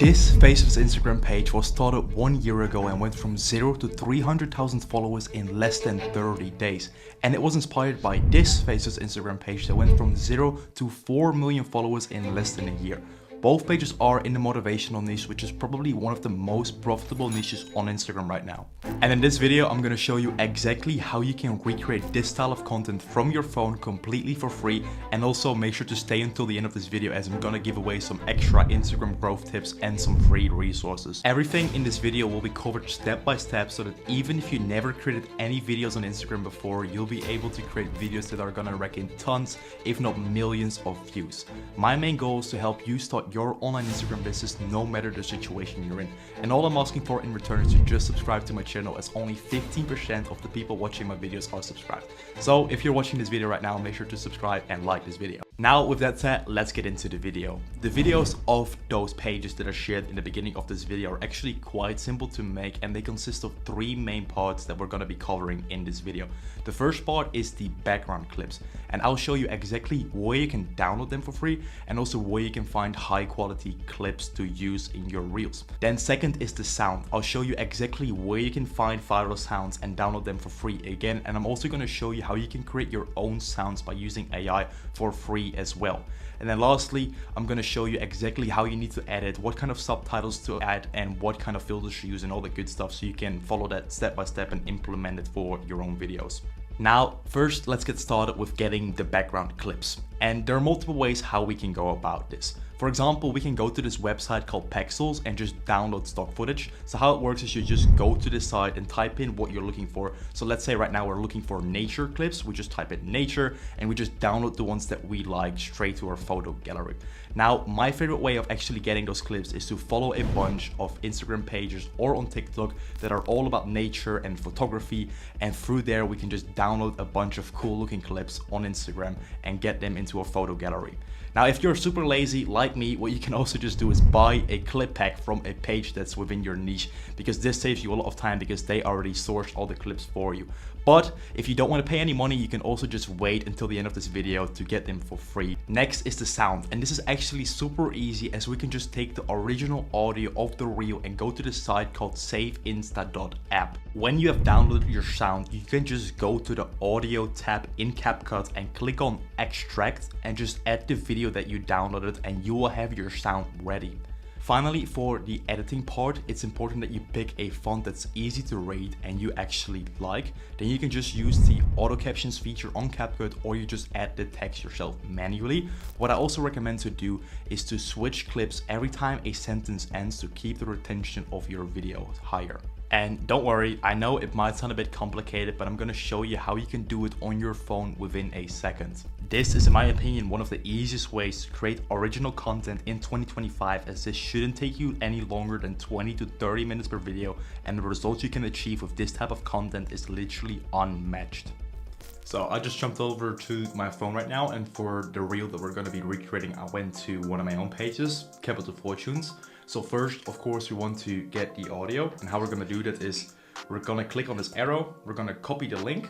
This faceless Instagram page was started 1 year ago and went from 0 to 300,000 followers in less than 30 days. And it was inspired by this faceless Instagram page that went from 0 to 4 million followers in less than a year. Both pages are in the motivational niche, which is probably one of the most profitable niches on Instagram right now. And in this video, I'm gonna show you exactly how you can recreate this style of content from your phone completely for free. And also make sure to stay until the end of this video, as I'm gonna give away some extra Instagram growth tips and some free resources. Everything in this video will be covered step by step, so that even if you never created any videos on Instagram before, you'll be able to create videos that are gonna rack in tons, if not millions of views. My main goal is to help you start your online Instagram business no matter the situation you're in. And all I'm asking for in return is to just subscribe to my channel, as only 15% of the people watching my videos are subscribed. So if you're watching this video right now, make sure to subscribe and like this video. Now with that said, let's get into the video. The videos of those pages that are shared in the beginning of this video are actually quite simple to make, and they consist of 3 main parts that we're gonna be covering in this video. The first part is the background clips, and I'll show you exactly where you can download them for free and also where you can find high quality clips to use in your reels. Then second is the sound. I'll show you exactly where you can find viral sounds and download them for free again, and I'm also gonna show you how you can create your own sounds by using AI for free as well. And then lastly, I'm gonna show you exactly how you need to edit, what kind of subtitles to add, and what kind of filters to use, and all the good stuff, so you can follow that step by step and implement it for your own videos. Now, first, let's get started with getting the background clips. And there are multiple ways how we can go about this. For example, we can go to this website called Pexels and just download stock footage. So how it works is you just go to this site and type in what you're looking for. So let's say right now we're looking for nature clips. We just type in nature and we just download the ones that we like straight to our photo gallery. Now, my favorite way of actually getting those clips is to follow a bunch of Instagram pages or on TikTok that are all about nature and photography. And through there, we can just download a bunch of cool looking clips on Instagram and get them into a photo gallery. Now, if you're super lazy like me, what you can also just do is buy a clip pack from a page that's within your niche, because this saves you a lot of time because they already sourced all the clips for you. But if you don't want to pay any money, you can also just wait until the end of this video to get them for free. Next is the sound, and this is actually super easy, as we can just take the original audio of the reel and go to the site called saveinsta.app. When you have downloaded your sound, you can just go to the audio tab in CapCut and click on extract and just add the video that you downloaded, and you will have your sound ready. Finally, for the editing part, it's important that you pick a font that's easy to read and you actually like. Then you can just use the auto captions feature on CapCut, or you just add the text yourself manually. What I also recommend to do is to switch clips every time a sentence ends to keep the retention of your video higher. And don't worry, I know it might sound a bit complicated, but I'm gonna show you how you can do it on your phone within a second. This is, in my opinion, one of the easiest ways to create original content in 2025, as this shouldn't take you any longer than 20 to 30 minutes per video, and the results you can achieve with this type of content is literally unmatched. So I just jumped over to my phone right now, and for the reel that we're gonna be recreating, I went to one of my own pages, Capital Fortunes. So first, of course, we want to get the audio, and how we're gonna do that is we're gonna click on this arrow, we're gonna copy the link,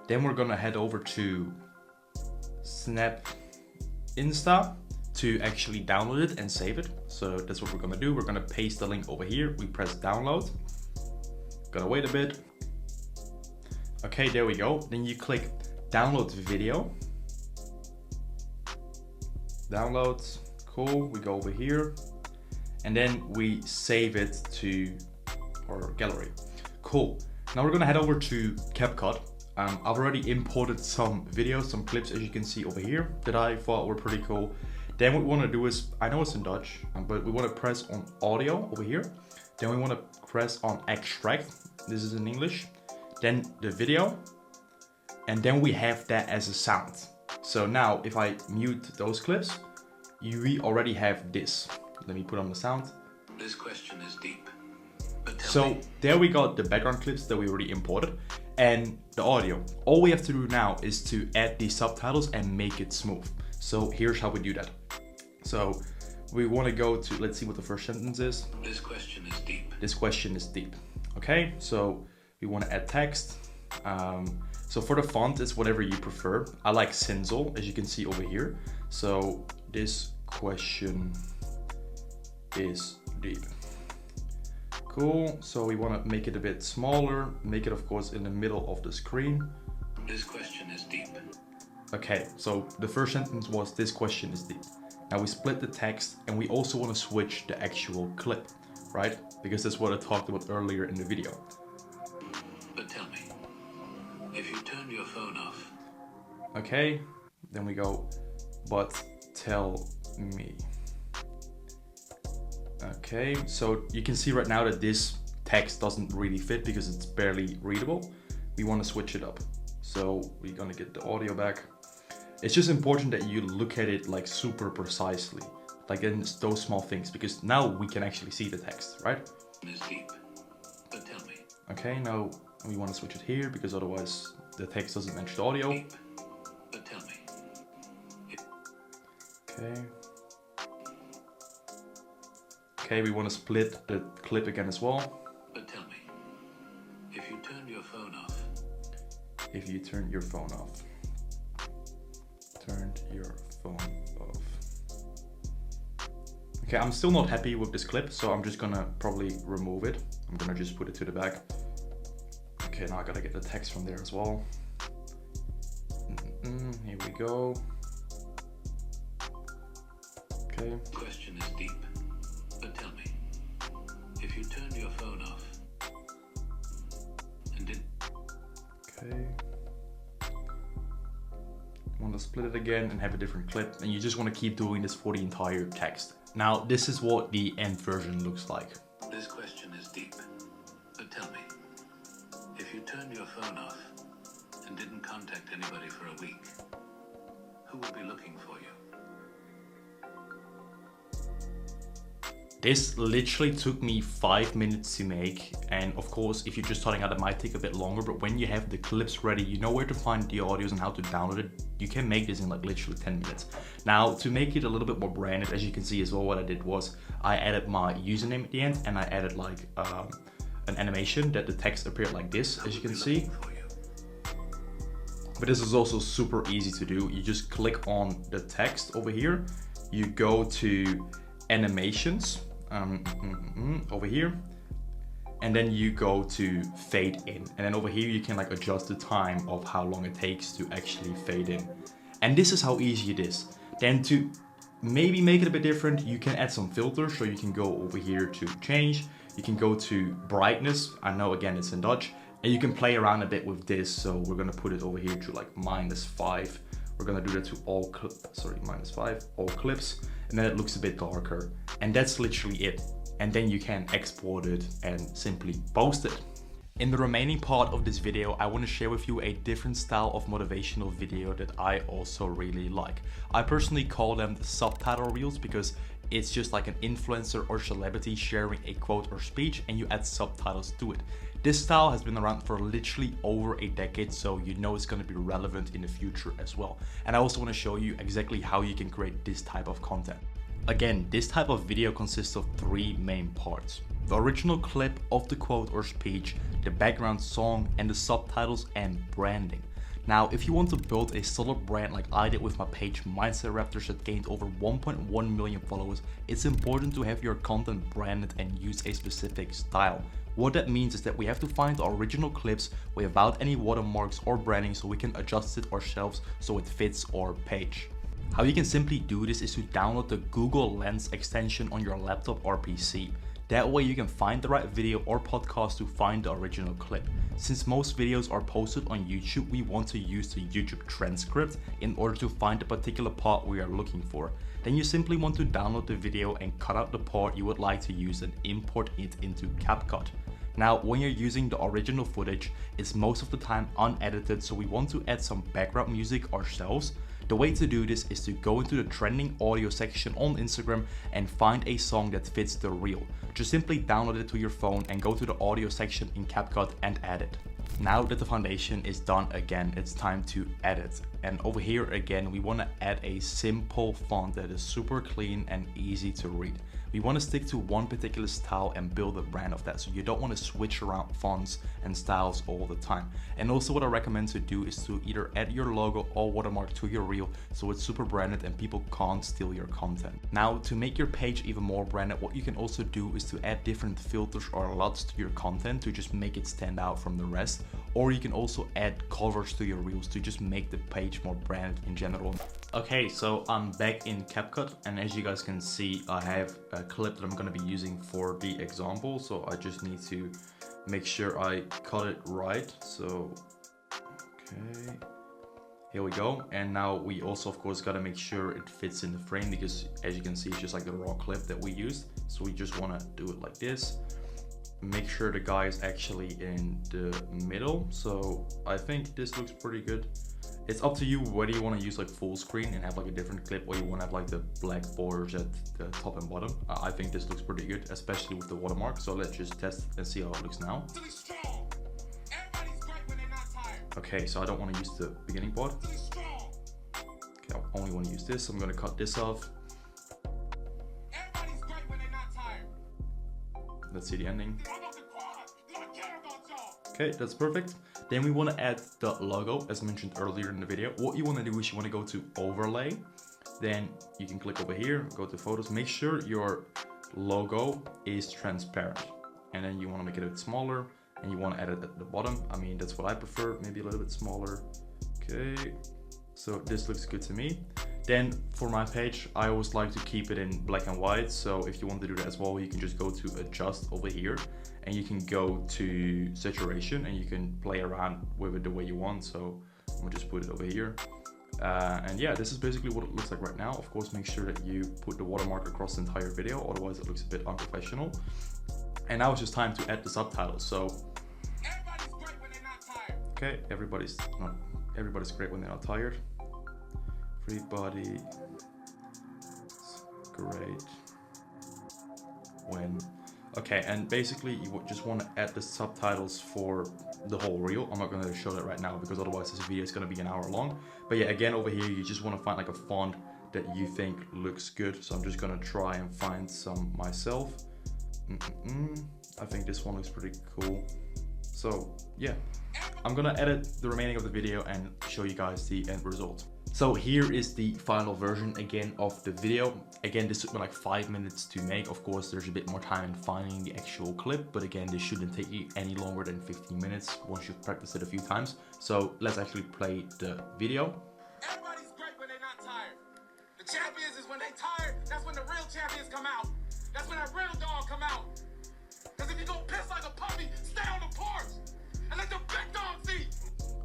then we're gonna head over to Snap Insta to actually download it and save it. So that's what we're gonna do. We're gonna paste the link over here. We press download. Gotta wait a bit. Okay, there we go. Then you click download video. Downloads, cool. We go over here and then we save it to our gallery. Cool. Now we're gonna head over to CapCut. I've already imported some videos, some clips, as you can see over here, that I thought were pretty cool. Then what we want to do is, I know it's in Dutch, but we want to press on audio over here. Then we want to press on extract. This is in English. Then the video. And then we have that as a sound. So now if I mute those clips, we already have this. Let me put on the sound. This question is deep. So there we got the background clips that we already imported and the audio. All we have to do now is to add the subtitles and make it smooth. So here's how we do that. So we want to go to, let's see what the first sentence is. This question is deep. This question is deep. Okay, so we want to add text. So for the font, it's whatever you prefer. I like Cinzel, as you can see over here. So this question is deep. Cool, so we want to make it a bit smaller, make it of course in the middle of the screen. This question is deep. Okay, so the first sentence was this question is deep. Now we split the text and we also want to switch the actual clip, right? Because that's what I talked about earlier in the video. But tell me, if you turned your phone off. Okay, then we go, but tell me. Okay, so you can see right now that this text doesn't really fit because it's barely readable. We want to switch it up. So we're gonna get the audio back. It's just important that you look at it like super precisely, like in those small things, because now we can actually see the text, right? Is deep. But tell me. Okay, now we want to switch it here because otherwise the text doesn't match the audio. Deep. But tell me. Okay. Okay, we want to split the clip again as well. But tell me, if you turned your phone off. If you turn your phone off. Turned your phone off. Okay, I'm still not happy with this clip, so I'm just gonna probably remove it. I'm gonna just put it to the back. Okay, now I gotta get the text from there as well. Here we go. Okay. Question is deep. But tell me, if you turned your phone off and didn't. Okay. Want to split it again and have a different clip, and you just want to keep doing this for the entire text. Now, this is what the end version looks like. This question is deep. But tell me, if you turned your phone off and didn't contact anybody for a week, who would be looking for you? This literally took me 5 minutes to make, and of course if you're just starting out it might take a bit longer, but when you have the clips ready, you know where to find the audios and how to download it. You can make this in like literally 10 minutes. Now to make it a little bit more branded, as you can see as well, what I did was I added my username at the end, and I added like an animation that the text appeared like this, as you can see. But this is also super easy to do. You just click on the text over here, you go to animations over here, and then you go to fade in, and then over here you can like adjust the time of how long it takes to actually fade in. And this is how easy it is. Then to maybe make it a bit different, you can add some filters. So you can go over here to change, you can go to brightness, I know again it's in Dutch, and you can play around a bit with this. So we're gonna put it over here to like -5. We're gonna do that to all -5 all clips, and then it looks a bit darker, and that's literally it. And then you can export it and simply post it. In the remaining part of this video, I want to share with you a different style of motivational video that I also really like. I personally call them the subtitle reels because it's just like an influencer or celebrity sharing a quote or speech and you add subtitles to it. This style has been around for literally over a decade, so you know it's going to be relevant in the future as well. And I also want to show you exactly how you can create this type of content. Again, this type of video consists of 3 main parts: the original clip of the quote or speech, the background song, and the subtitles and branding. Now, if you want to build a solid brand like I did with my page Mindset Raptors that gained over 1.1 million followers, it's important to have your content branded and use a specific style. What that means is that we have to find the original clips without any watermarks or branding, so we can adjust it ourselves so it fits our page. How you can simply do this is to download the Google Lens extension on your laptop or PC. That way you can find the right video or podcast to find the original clip. Since most videos are posted on YouTube, we want to use the YouTube transcript in order to find the particular part we are looking for. Then you simply want to download the video and cut out the part you would like to use and import it into CapCut. Now, when you're using the original footage, it's most of the time unedited, so we want to add some background music ourselves. The way to do this is to go into the trending audio section on Instagram and find a song that fits the reel. Just simply download it to your phone and go to the audio section in CapCut and add it. Now that the foundation is done again, it's time to edit. And over here again, we want to add a simple font that is super clean and easy to read. We want to stick to one particular style and build a brand of that. So you don't want to switch around fonts and styles all the time. And also what I recommend to do is to either add your logo or watermark to your reel so it's super branded and people can't steal your content. Now, to make your page even more branded, what you can also do is to add different filters or LUTs to your content to just make it stand out from the rest. Or you can also add covers to your reels to just make the page more branded in general. Okay, so I'm back in CapCut, and as you guys can see, I have a clip that I'm going to be using for the example. So I just need to make sure I cut it right. So, okay, here we go. And now we also, of course, got to make sure it fits in the frame, because as you can see, it's just like the raw clip that we used. So we just want to do it like this. Make sure the guy is actually in the middle. So I think this looks pretty good. It's up to you whether you want to use like full screen and have like a different clip, or you want to have like the black borders at the top and bottom. I think this looks pretty good, especially with the watermark. So let's just test and see how it looks now. Okay, so I don't want to use the beginning part. Okay, I only want to use this. I'm going to cut this off. Let's see the ending. Okay, that's perfect. Then we want to add the logo, as mentioned earlier in the video. What you want to do is you want to go to overlay. Then you can click over here, go to photos. Make sure your logo is transparent. And then you want to make it a bit smaller, and you want to add it at the bottom. I mean, that's what I prefer, maybe a little bit smaller. Okay, so this looks good to me. Then for my page, I always like to keep it in black and white. So if you want to do that as well, you can just go to adjust over here, and you can go to saturation, and you can play around with it the way you want. So I'm gonna just put it over here. And yeah, this is basically what it looks like right now. Of course, make sure that you put the watermark across the entire video, otherwise it looks a bit unprofessional. And now it's just time to add the subtitles. So everybody's great when they're not tired. Okay, everybody's great when they're not tired. Everybody great when. Okay, and basically you just want to add the subtitles for the whole reel. I'm not going to show that right now because otherwise this video is going to be an hour long. But yeah, again, over here you just want to find like a font that you think looks good. So I'm just going to try and find some myself. I think this one looks pretty cool. So yeah, I'm going to edit the remaining of the video and show you guys the end result. So here is the final version again of the video. Again, this took me like 5 minutes to make. Of course, there's a bit more time in finding the actual clip, but again, this shouldn't take you any longer than 15 minutes once you've practiced it a few times. So let's actually play the video. Everybody's great when they're not tired. The champions is when they tired, that's when the real champions come out. That's when that real dog come out. Because if you go piss like a puppy, stay on the porch and let the big dog see.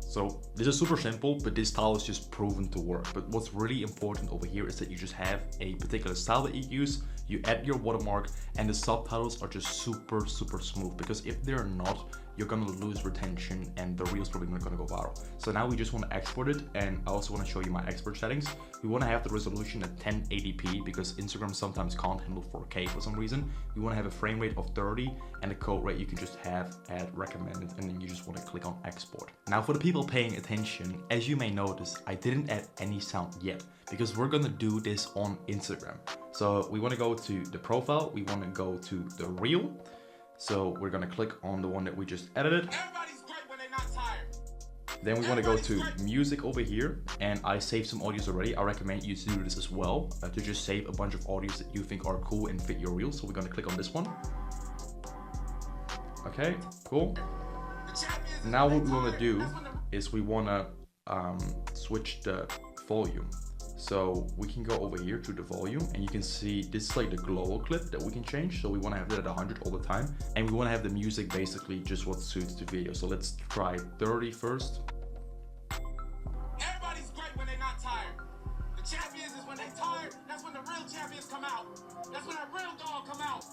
So this is super simple, but this style is just proven to work. But what's really important over here is that you just have a particular style that you use, you add your watermark, and the subtitles are just super smooth, because if they're not, you're gonna lose retention and the reel's probably not gonna go viral. So now we just want to export it, and I also want to show you my export settings. We want to have the resolution at 1080p because Instagram sometimes can't handle 4K for some reason. We want to have a frame rate of 30, and the code rate you can just have at recommended, and then you just want to click on export. Now for the people paying attention, as you may notice, I didn't add any sound yet because we're gonna do this on Instagram. So we want to go to the profile, we want to go to the reel. So we're gonna click on the one that we just edited. Everybody's great when they're not tired. Then we want to go to music over here, and I saved some audios already. I recommend you to do this as well, to just save a bunch of audios that you think are cool and fit your reel. So we're gonna click on this one. Okay, cool. Now what we want to do is we want to switch the volume. So we can go over here to the volume, and you can see this is like the global clip that we can change. So we want to have that at 100 all the time, and we want to have the music basically just what suits the video. So let's try 30 first. Everybody's great when they're not tired. The champions is when they tired, that's when the real champions come out. That's when that real dog come out.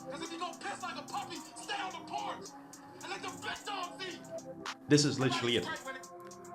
Because if you go piss like a puppy, stay on the porch and let the big dog see. This is literally it.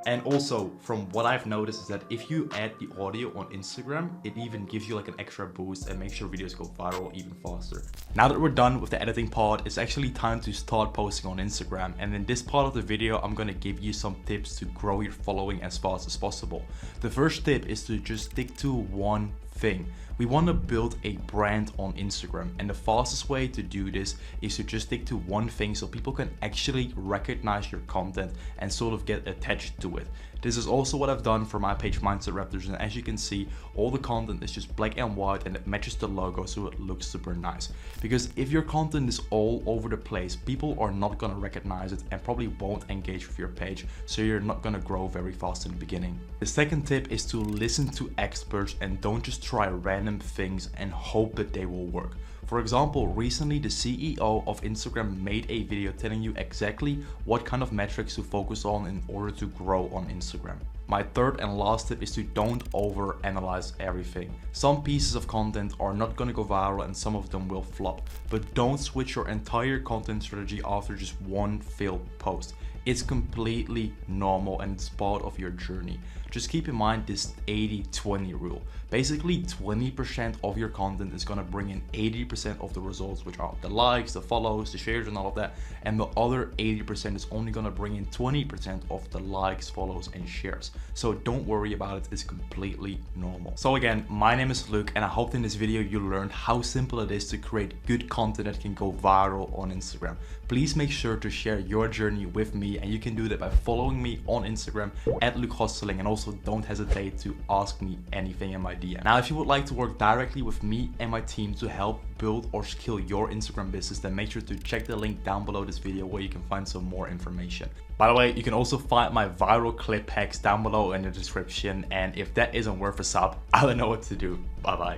And also, from what I've noticed is that if you add the audio on Instagram, it even gives you like an extra boost and makes your videos go viral even faster. Now that we're done with the editing part, it's actually time to start posting on Instagram. And in this part of the video, I'm gonna give you some tips to grow your following as fast as possible. The first tip is to just stick to one thing. We want to build a brand on Instagram, and the fastest way to do this is to just stick to one thing so people can actually recognize your content and sort of get attached to it. This is also what I've done for my page Mindset Raptors, and as you can see, all the content is just black and white and it matches the logo so it looks super nice. Because if your content is all over the place, people are not gonna recognize it and probably won't engage with your page, so you're not gonna grow very fast in the beginning. The second tip is to listen to experts and don't just try random things and hope that they will work. For example, recently the CEO of Instagram made a video telling you exactly what kind of metrics to focus on in order to grow on Instagram. My third and last tip is to don't overanalyze everything. Some pieces of content are not gonna go viral and some of them will flop, but don't switch your entire content strategy after just one failed post. It's completely normal and it's part of your journey. Just keep in mind this 80-20 rule. Basically 20% of your content is gonna bring in 80% of the results, which are the likes, the follows, the shares and all of that. And the other 80% is only gonna bring in 20% of the likes, follows and shares. So don't worry about it, it's completely normal. So again, my name is Luke and I hope in this video you learned how simple it is to create good content that can go viral on Instagram. Please make sure to share your journey with me, and you can do that by following me on Instagram at Gosseling, and also don't hesitate to ask me anything in my DM. Now, if you would like to work directly with me and my team to help build or scale your Instagram business, then make sure to check the link down below this video where you can find some more information. By the way, you can also find my viral clip hacks down below in the description, and if that isn't worth a sub, I don't know what to do. Bye bye.